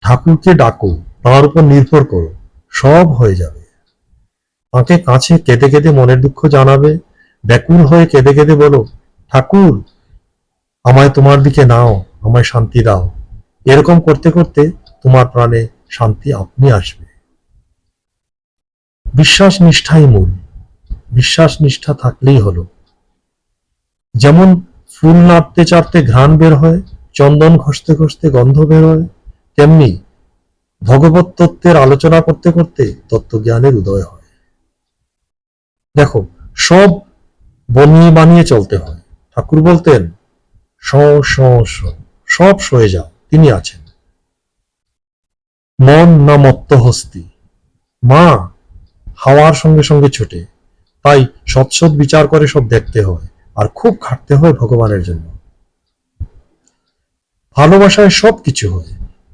ঠাকুরকে ডাকো, তাঁর উপর নির্ভর করো, সব হয়ে যাবে। তাঁকে কাছে কেঁদে কেঁদে মনের দুঃখ জানাবে, ব্যাকুল হয়ে কেঁদে কেঁদে বলো, ঠাকুর আমায় তোমার দিকে নাও, আমায় শান্তি দাও। এরকম করতে করতে তোমার প্রাণে শান্তি আপনি আসবে। বিশ্বাস নিষ্ঠাই মূল। বিশ্বাস নিষ্ঠা থাকলেই হলো। যেমন ফুল নাড়তে চাড়তে ঘ্রাণ বের হয়, চন্দন ঘষতে ঘষতে গন্ধ বের হয়, তেমনি ভগবত তত্ত্বের আলোচনা করতে করতে তত্ত্বজ্ঞানের উদয় হয়। দেখো, সব বনিয়ে বানিয়ে চলতে হয়। ঠাকুর বলতেন, স স স, সব সয়ে যাও, তিনি আছেন। মন না মত্ত হস্তি। মা হাওয়ার সঙ্গে সঙ্গে ছোটে, তাই সৎ বিচার করে সব দেখতে হয়, আর খুব খাটতে হয় ভগবানের জন্য। ভালোবাসায় সব কিছু হয়,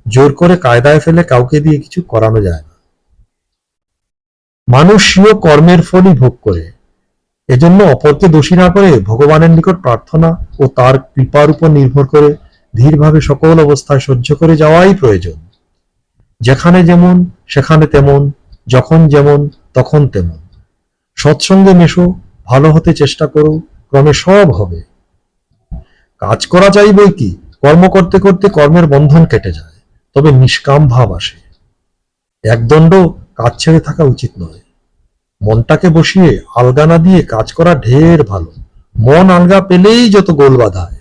জোর করে কায়দায় ফেলে কাউকে দিয়ে কিছু করানো যায় না। মানুষ স্বীয় কর্মের ফলই ভোগ করে, এজন্য অপরকে দোষী না করে ভগবানের নিকট প্রার্থনা ও তার কৃপার উপর নির্ভর করে ধীরভাবে সকল অবস্থায় সহ্য করে যাওয়াই প্রয়োজন। যেখানে যেমন সেখানে তেমন, যখন যেমন তখন তেমন। সৎসঙ্গে মেশো, ভালো হতে চেষ্টা করো, ক্রমে সব হবে। কাজ করা চাই বই কি, কর্ম করতে করতে কর্মের বন্ধন কেটে যায়, তবে নিষ্কাম ভাব আসে। একদণ্ড কাজ ছেড়ে থাকা উচিত নয়। মনটাকে বসিয়ে আলগা না দিয়ে কাজ করা ঢের ভালো। মন আলগা পেলেই যত গোল বাধায়।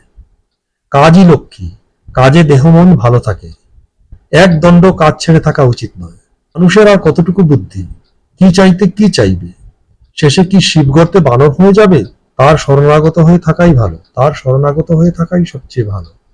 কাজই লক্ষ্মী, কাজে দেহ মন ভালো থাকে। একদণ্ড কাজ ছেড়ে থাকা উচিত নয়। মানুষের আর কতটুকু বুদ্ধি, কি চাইতে কি চাইবে, শেষে কি শিব গর্তে বানর হয়ে যাবে? তার শরণাগত হয়ে থাকাই ভালো, তার শরণাগত হয়ে থাকাই সবচেয়ে ভালো।